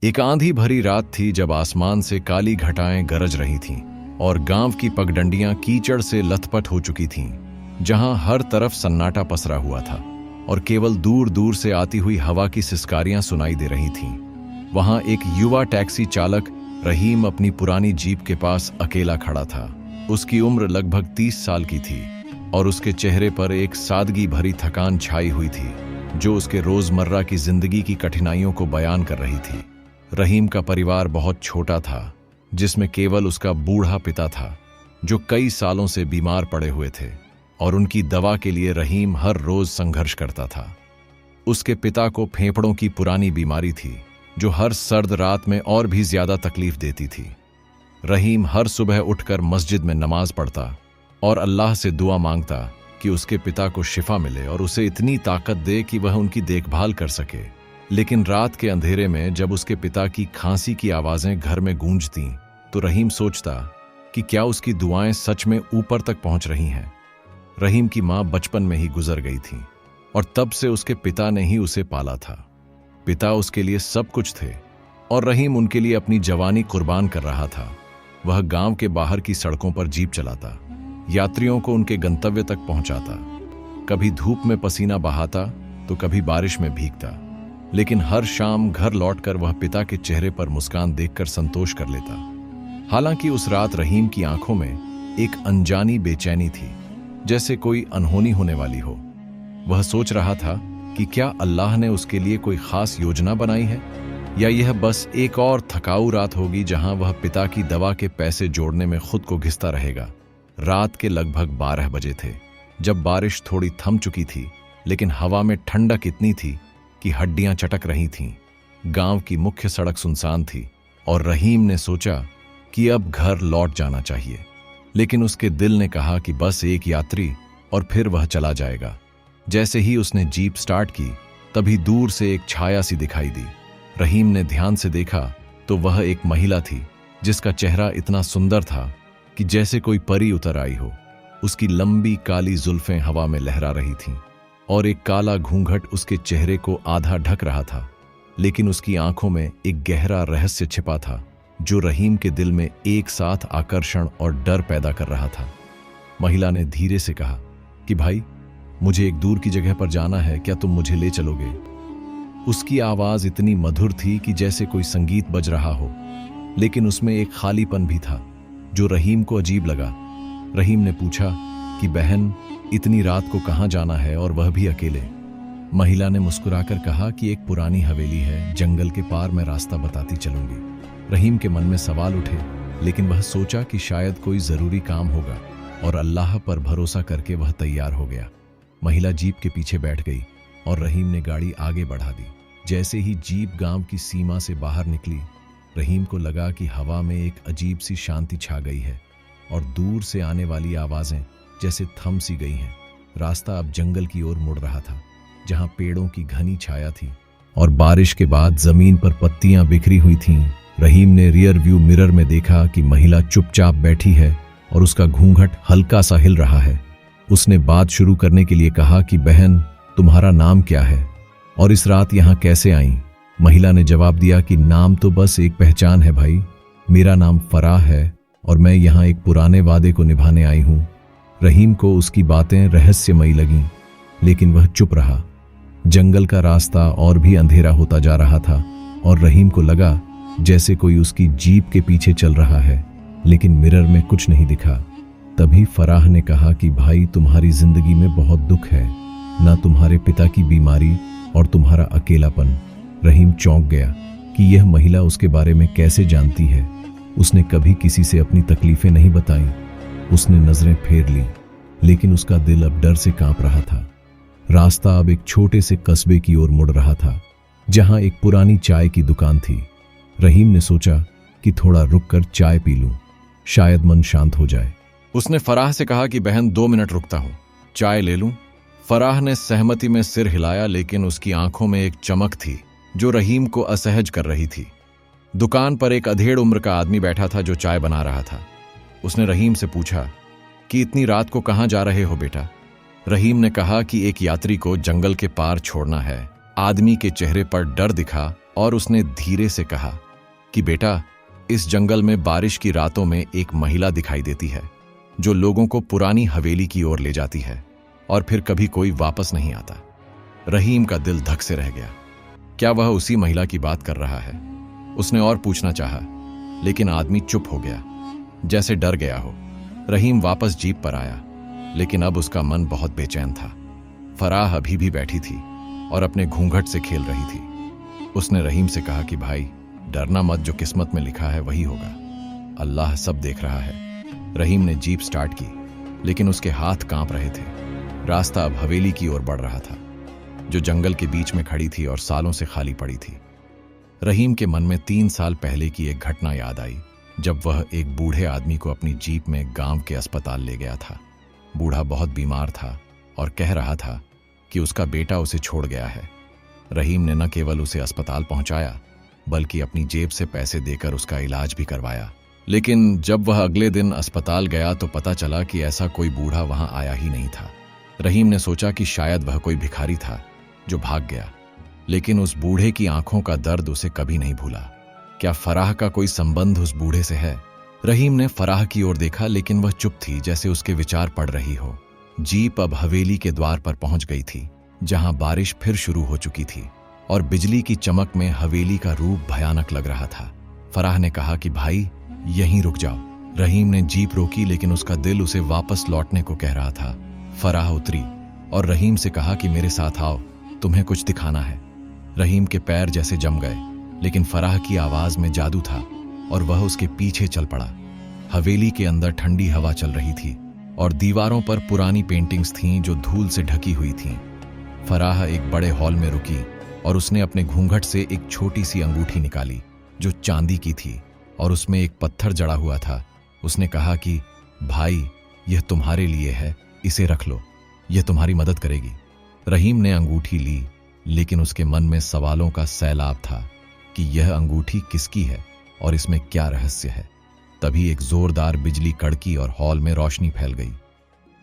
एक आंधी भरी रात थी जब आसमान से काली घटाएं गरज रही थीं और गांव की पगडंडियां कीचड़ से लथपथ हो चुकी थीं, जहां हर तरफ सन्नाटा पसरा हुआ था और केवल दूर दूर से आती हुई हवा की सिसकारियां सुनाई दे रही थीं। वहां एक युवा टैक्सी चालक रहीम अपनी पुरानी जीप के पास अकेला खड़ा था। उसकी उम्र लगभग 30 साल की थी और उसके चेहरे पर एक सादगी भरी थकान छाई हुई थी, जो उसके रोजमर्रा की जिंदगी की कठिनाइयों को बयान कर रही थी। रहीम का परिवार बहुत छोटा था, जिसमें केवल उसका बूढ़ा पिता था, जो कई सालों से बीमार पड़े हुए थे और उनकी दवा के लिए रहीम हर रोज संघर्ष करता था। उसके पिता को फेफड़ों की पुरानी बीमारी थी, जो हर सर्द रात में और भी ज्यादा तकलीफ देती थी। रहीम हर सुबह उठकर मस्जिद में नमाज पढ़ता और अल्लाह से दुआ मांगता कि उसके पिता को शिफा मिले और उसे इतनी ताकत दे कि वह उनकी देखभाल कर सके। लेकिन रात के अंधेरे में जब उसके पिता की खांसी की आवाजें घर में गूंजतीं, तो रहीम सोचता कि क्या उसकी दुआएं सच में ऊपर तक पहुंच रही हैं। रहीम की मां बचपन में ही गुजर गई थी और तब से उसके पिता ने ही उसे पाला था। पिता उसके लिए सब कुछ थे और रहीम उनके लिए अपनी जवानी कुर्बान कर रहा था। वह गांव के बाहर की सड़कों पर जीप चलाता, यात्रियों को उनके गंतव्य तक पहुंचाता, कभी धूप में पसीना बहाता तो कभी बारिश में भीगता, लेकिन हर शाम घर लौटकर वह पिता के चेहरे पर मुस्कान देखकर संतोष कर लेता। हालांकि उस रात रहीम की आंखों में एक अनजानी बेचैनी थी, जैसे कोई अनहोनी होने वाली हो। वह सोच रहा था कि क्या अल्लाह ने उसके लिए कोई खास योजना बनाई है, या यह बस एक और थकाऊ रात होगी जहां वह पिता की दवा के पैसे जोड़ने में खुद को घिसता रहेगा। रात के लगभग 12 बजे थे जब बारिश थोड़ी थम चुकी थी, लेकिन हवा में ठंडक इतनी थी कि हड्डियां चटक रही थीं। गांव की मुख्य सड़क सुनसान थी और रहीम ने सोचा कि अब घर लौट जाना चाहिए, लेकिन उसके दिल ने कहा कि बस एक यात्री और फिर वह चला जाएगा। जैसे ही उसने जीप स्टार्ट की, तभी दूर से एक छाया सी दिखाई दी। रहीम ने ध्यान से देखा तो वह एक महिला थी, जिसका चेहरा इतना सुंदर था कि जैसे कोई परी उतर आई हो। उसकी लंबी काली जुल्फें हवा में लहरा रही थीं और एक काला घूंघट उसके चेहरे को आधा ढक रहा था, लेकिन उसकी आंखों में एक गहरा रहस्य छिपा था, जो रहीम के दिल में एक साथ आकर्षण और डर पैदा कर रहा था। महिला ने धीरे से कहा कि भाई, मुझे एक दूर की जगह पर जाना है, क्या तुम मुझे ले चलोगे? उसकी आवाज इतनी मधुर थी कि जैसे कोई संगीत बज रहा हो, लेकिन उसमें एक खालीपन भी था जो रहीम को अजीब लगा। रहीम ने पूछा कि बहन, इतनी रात को कहां जाना है और वह भी अकेले? महिला ने मुस्कुराकर कहा कि एक पुरानी हवेली है, जंगल के पार मैं रास्ता बताती चलूंगी। रहीम के मन में सवाल उठे, लेकिन वह सोचा कि शायद कोई जरूरी काम होगा और अल्लाह पर भरोसा करके वह तैयार हो गया। महिला जीप के पीछे बैठ गई और रहीम ने गाड़ी आगे बढ़ा दी। जैसे ही जीप गांव की सीमा से बाहर निकली, रहीम को लगा कि हवा में एक अजीब सी शांति छा गई है और दूर से आने वाली आवाजें जैसे थम सी गई हैं। रास्ता अब जंगल की ओर मुड़ रहा था, जहां पेड़ों की घनी छाया थी और बारिश के बाद जमीन पर पत्तियां बिखरी हुई थीं। रहीम ने रियर व्यू मिरर में देखा कि महिला चुपचाप बैठी है और उसका घूंघट हल्का सा हिल रहा है। उसने बात शुरू करने के लिए कहा कि बहन, तुम्हारा नाम क्या है और इस रात यहाँ कैसे आई? महिला ने जवाब दिया कि नाम तो बस एक पहचान है भाई, मेरा नाम फराह है और मैं यहाँ एक पुराने वादे को निभाने आई हूँ। रहीम को उसकी बातें रहस्यमयी लगीं, लेकिन वह चुप रहा। जंगल का रास्ता और भी अंधेरा होता जा रहा था और रहीम को लगा जैसे कोई उसकी जीप के पीछे चल रहा है, लेकिन मिरर में कुछ नहीं दिखा। तभी फराह ने कहा कि भाई, तुम्हारी जिंदगी में बहुत दुख है, ना तुम्हारे पिता की बीमारी और तुम्हारा अकेलापन। रहीम चौंक गया कि यह महिला उसके बारे में कैसे जानती है। उसने कभी किसी से अपनी तकलीफें नहीं बताई। उसने नजरें फेर ली, लेकिन उसका दिल अब डर से कांप रहा था। रास्ता अब एक छोटे से कस्बे की ओर मुड़ रहा था, जहां एक पुरानी चाय की दुकान थी। रहीम ने सोचा कि थोड़ा रुककर चाय पी लूं, शायद मन शांत हो जाए। उसने फराह से कहा कि बहन, 2 मिनट रुकता हूं, चाय ले लूं? फराह ने सहमति में सिर हिलाया, लेकिन उसकी आंखों में एक चमक थी जो रहीम को असहज कर रही थी। दुकान पर एक अधेड़ उम्र का आदमी बैठा था जो चाय बना रहा था। उसने रहीम से पूछा कि इतनी रात को कहां जा रहे हो बेटा? रहीम ने कहा कि एक यात्री को जंगल के पार छोड़ना है। आदमी के चेहरे पर डर दिखा और उसने धीरे से कहा कि बेटा, इस जंगल में बारिश की रातों में एक महिला दिखाई देती है जो लोगों को पुरानी हवेली की ओर ले जाती है और फिर कभी कोई वापस नहीं आता। रहीम का दिल धक से रह गया। क्या वह उसी महिला की बात कर रहा है? उसने और पूछना चाहा, लेकिन आदमी चुप हो गया, जैसे डर गया हो। रहीम वापस जीप पर आया, लेकिन अब उसका मन बहुत बेचैन था। फराह अभी भी बैठी थी और अपने घूंघट से खेल रही थी। उसने रहीम से कहा कि भाई, डरना मत, जो किस्मत में लिखा है वही होगा। अल्लाह सब देख रहा है। रहीम ने जीप स्टार्ट की, लेकिन उसके हाथ कांप रहे थे। रास्ता अब हवेली की ओर बढ़ रहा था, जो जंगल के बीच में खड़ी थी और सालों से खाली पड़ी थी। रहीम के मन में 3 साल पहले की एक घटना याद आई, जब वह एक बूढ़े आदमी को अपनी जीप में गांव के अस्पताल ले गया था। बूढ़ा बहुत बीमार था और कह रहा था कि उसका बेटा उसे छोड़ गया है। रहीम ने न केवल उसे अस्पताल पहुंचाया, बल्कि अपनी जेब से पैसे देकर उसका इलाज भी करवाया। लेकिन जब वह अगले दिन अस्पताल गया तो पता चला कि ऐसा कोई बूढ़ा वहां आया ही नहीं था। रहीम ने सोचा कि शायद वह कोई भिखारी था जो भाग गया, लेकिन उस बूढ़े की आंखों का दर्द उसे कभी नहीं भूला। क्या फराह का कोई संबंध उस बूढ़े से है? रहीम ने फराह की ओर देखा, लेकिन वह चुप थी, जैसे उसके विचार पढ़ रही हो। जीप अब हवेली के द्वार पर पहुंच गई थी, जहां बारिश फिर शुरू हो चुकी थी और बिजली की चमक में हवेली का रूप भयानक लग रहा था। फराह ने कहा कि भाई, यहीं रुक जाओ। रहीम ने जीप रोकी, लेकिन उसका दिल उसे वापस लौटने को कह रहा था। फराह उतरी और रहीम से कहा कि मेरे साथ आओ, तुम्हें कुछ दिखाना है। रहीम के पैर जैसे जम गए, लेकिन फराह की आवाज में जादू था और वह उसके पीछे चल पड़ा। हवेली के अंदर ठंडी हवा चल रही थी और दीवारों पर पुरानी पेंटिंग्स थीं जो धूल से ढकी हुई थीं। फराह एक बड़े हॉल में रुकी और उसने अपने घूंघट से एक छोटी सी अंगूठी निकाली जो चांदी की थी और उसमें एक पत्थर जड़ा हुआ था। उसने कहा कि भाई, यह तुम्हारे लिए है, इसे रख लो, यह तुम्हारी मदद करेगी। रहीम ने अंगूठी ली, लेकिन उसके मन में सवालों का सैलाब था कि यह अंगूठी किसकी है और इसमें क्या रहस्य है। तभी एक जोरदार बिजली कड़की और हॉल में रोशनी फैल गई।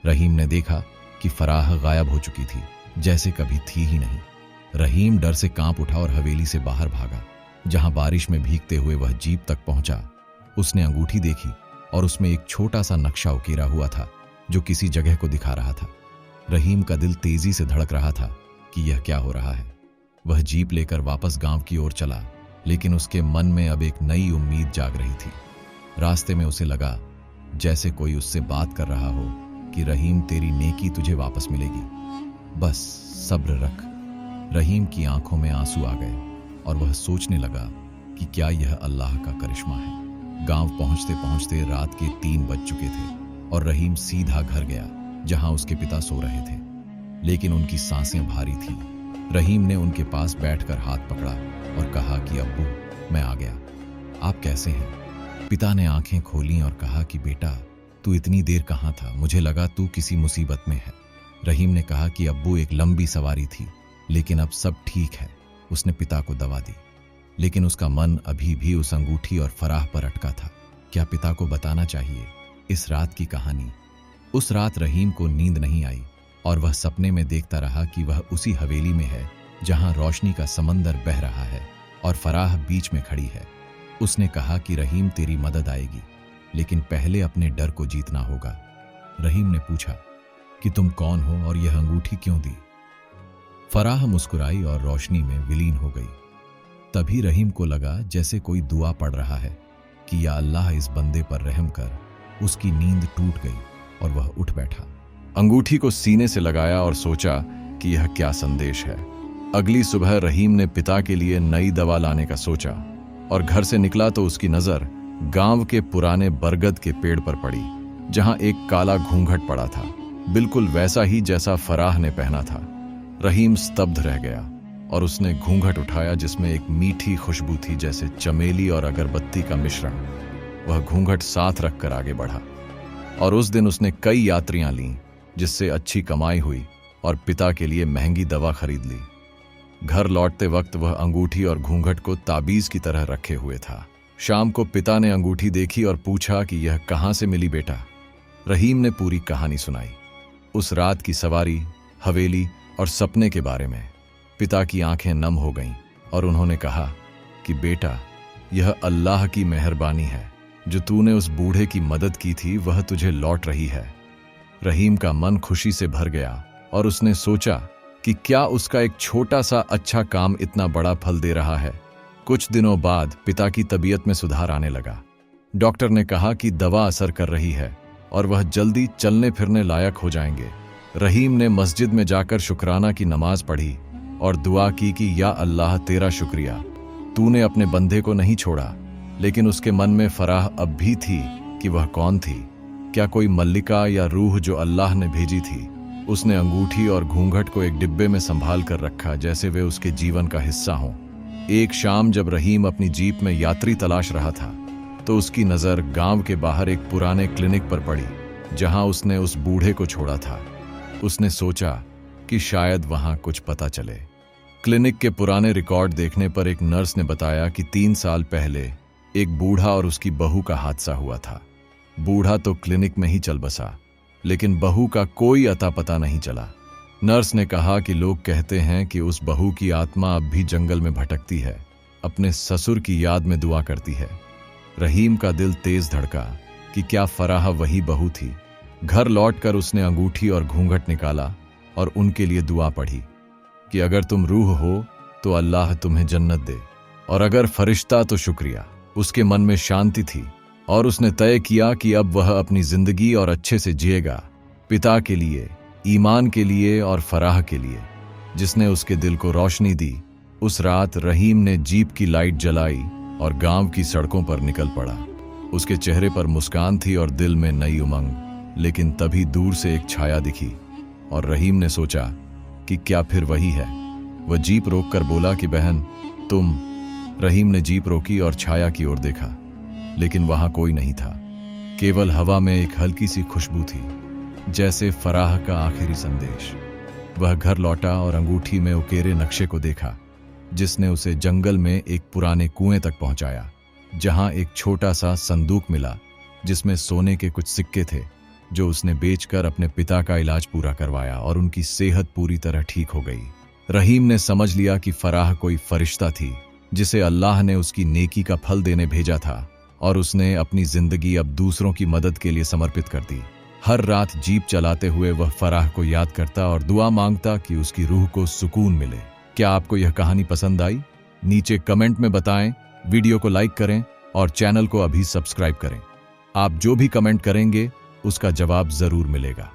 रहीम ने देखा कि फराह गायब हो चुकी थी, जैसे कभी थी ही नहीं। रहीम डर से कांप उठा और हवेली से बाहर भागा। जहां बारिश में भीगते हुए वह जीप तक पहुंचा, उसने अंगूठी देखी और उसमें एक छोटा सा नक्शा उकेरा हुआ था जो किसी जगह को दिखा रहा था। रहीम का दिल तेजी से धड़क रहा था कि यह क्या हो रहा है। वह जीप लेकर वापस गांव की ओर चला, लेकिन उसके मन में अब एक नई उम्मीद जाग रही थी। रास्ते में उसे लगा जैसे कोई उससे बात कर रहा हो कि रहीम, तेरी नेकी तुझे वापस मिलेगी, बस सब्र रख। रहीम की आंखों में आंसू आ गए और वह सोचने लगा कि क्या यह अल्लाह का करिश्मा है। गांव पहुंचते पहुंचते रात के 3 बज चुके थे और रहीम सीधा घर गया, जहां उसके पिता सो रहे थे, लेकिन उनकी सांसें भारी थी। रहीम ने उनके पास बैठकर हाथ पकड़ा और कहा कि अब्बू, मैं आ गया, आप कैसे हैं? पिता ने आंखें खोलीं और कहा कि बेटा, तू इतनी देर कहाँ था? मुझे लगा तू किसी मुसीबत में है। रहीम ने कहा कि अब्बू, एक लंबी सवारी थी, लेकिन अब सब ठीक है। उसने पिता को दवा दी, लेकिन उसका मन अभी भी उस अंगूठी और फराह पर अटका था। क्या पिता को बताना चाहिए इस रात की कहानी? उस रात रहीम को नींद नहीं आई और वह सपने में देखता रहा कि वह उसी हवेली में है जहां रोशनी का समंदर बह रहा है और फराह बीच में खड़ी है। उसने कहा कि रहीम, तेरी मदद आएगी, लेकिन पहले अपने डर को जीतना होगा। रहीम ने पूछा कि तुम कौन हो और यह अंगूठी क्यों दी? फराह मुस्कुराई और रोशनी में विलीन हो गई। तभी रहीम को लगा जैसे कोई दुआ पढ़ रहा है कि या अल्लाह, इस बंदे पर रहम कर। उसकी नींद टूट गई और वह उठ बैठा। अंगूठी को सीने से लगाया और सोचा कि यह क्या संदेश है। अगली सुबह रहीम ने पिता के लिए नई दवा लाने का सोचा और घर से निकला तो उसकी नजर गांव के पुराने बरगद के पेड़ पर पड़ी, जहां एक काला घूंघट पड़ा था, बिल्कुल वैसा ही जैसा फराह ने पहना था। रहीम स्तब्ध रह गया और उसने घूंघट उठाया, जिसमें एक मीठी खुशबू थी, जैसे चमेली और अगरबत्ती का मिश्रण। वह घूंघट साथ रखकर आगे बढ़ा और उस दिन उसने कई यात्रियां लीं, जिससे अच्छी कमाई हुई और पिता के लिए महंगी दवा खरीद ली। घर लौटते वक्त वह अंगूठी और घूंघट को ताबीज की तरह रखे हुए था। शाम को पिता ने अंगूठी देखी और पूछा कि यह कहां से मिली बेटा? रहीम ने पूरी कहानी सुनाई, उस रात की सवारी, हवेली और सपने के बारे में। पिता की आंखें नम हो गईं और उन्होंने कहा कि बेटा, यह अल्लाह की मेहरबानी है, जो तूने उस बूढ़े की मदद की थी वह तुझे लौट रही है। रहीम का मन खुशी से भर गया और उसने सोचा कि क्या उसका एक छोटा सा अच्छा काम इतना बड़ा फल दे रहा है। कुछ दिनों बाद पिता की तबीयत में सुधार आने लगा। डॉक्टर ने कहा कि दवा असर कर रही है और वह जल्दी चलने फिरने लायक हो जाएंगे। रहीम ने मस्जिद में जाकर शुक्राना की नमाज पढ़ी और दुआ की कि या अल्लाह, तेरा शुक्रिया, तूने अपने बंदे को नहीं छोड़ा। लेकिन उसके मन में फराह अब भी थी कि वह कौन थी। क्या कोई मल्लिका या रूह जो अल्लाह ने भेजी थी? उसने अंगूठी और घूंघट को एक डिब्बे में संभाल कर रखा, जैसे वे उसके जीवन का हिस्सा हों। एक शाम जब रहीम अपनी जीप में यात्री तलाश रहा था तो उसकी नज़र गांव के बाहर एक पुराने क्लिनिक पर पड़ी, जहां उसने उस बूढ़े को छोड़ा था। उसने सोचा कि शायद वहां कुछ पता चले। क्लिनिक के पुराने रिकॉर्ड देखने पर एक नर्स ने बताया कि 3 साल पहले एक बूढ़ा और उसकी बहू का हादसा हुआ था। बूढ़ा तो क्लिनिक में ही चल बसा, लेकिन बहू का कोई अता पता नहीं चला। नर्स ने कहा कि लोग कहते हैं कि उस बहू की आत्मा अब भी जंगल में भटकती है, अपने ससुर की याद में दुआ करती है। रहीम का दिल तेज धड़का कि क्या फराह वही बहू थी। घर लौटकर उसने अंगूठी और घूंघट निकाला और उनके लिए दुआ पढ़ी कि अगर तुम रूह हो तो अल्लाह तुम्हें जन्नत दे, और अगर फरिश्ता तो शुक्रिया। उसके मन में शांति थी और उसने तय किया कि अब वह अपनी जिंदगी और अच्छे से जिएगा, पिता के लिए, ईमान के लिए और फराह के लिए, जिसने उसके दिल को रोशनी दी। उस रात रहीम ने जीप की लाइट जलाई और गांव की सड़कों पर निकल पड़ा। उसके चेहरे पर मुस्कान थी और दिल में नई उमंग। लेकिन तभी दूर से एक छाया दिखी और रहीम ने सोचा कि क्या फिर वही है। वह जीप रोककर बोला कि बहन, तुम। रहीम ने जीप रोकी और छाया की ओर देखा, लेकिन वहां कोई नहीं था। केवल हवा में एक हल्की सी खुशबू थी, जैसे फराह का आखिरी संदेश। वह घर लौटा और अंगूठी में उकेरे नक्शे को देखा, जिसने उसे जंगल में एक पुराने कुएं तक पहुंचाया, जहां एक छोटा सा संदूक मिला जिसमें सोने के कुछ सिक्के थे, जो उसने बेचकर अपने पिता का इलाज पूरा करवाया और उनकी सेहत पूरी तरह ठीक हो गई। रहीम ने समझ लिया कि फराह कोई फरिश्ता थी, जिसे अल्लाह ने उसकी नेकी का फल देने भेजा था, और उसने अपनी जिंदगी अब दूसरों की मदद के लिए समर्पित कर दी। हर रात जीप चलाते हुए वह फराह को याद करता और दुआ मांगता कि उसकी रूह को सुकून मिले। क्या आपको यह कहानी पसंद आई? नीचे कमेंट में बताएं, वीडियो को लाइक करें और चैनल को अभी सब्सक्राइब करें। आप जो भी कमेंट करेंगे उसका जवाब जरूर मिलेगा।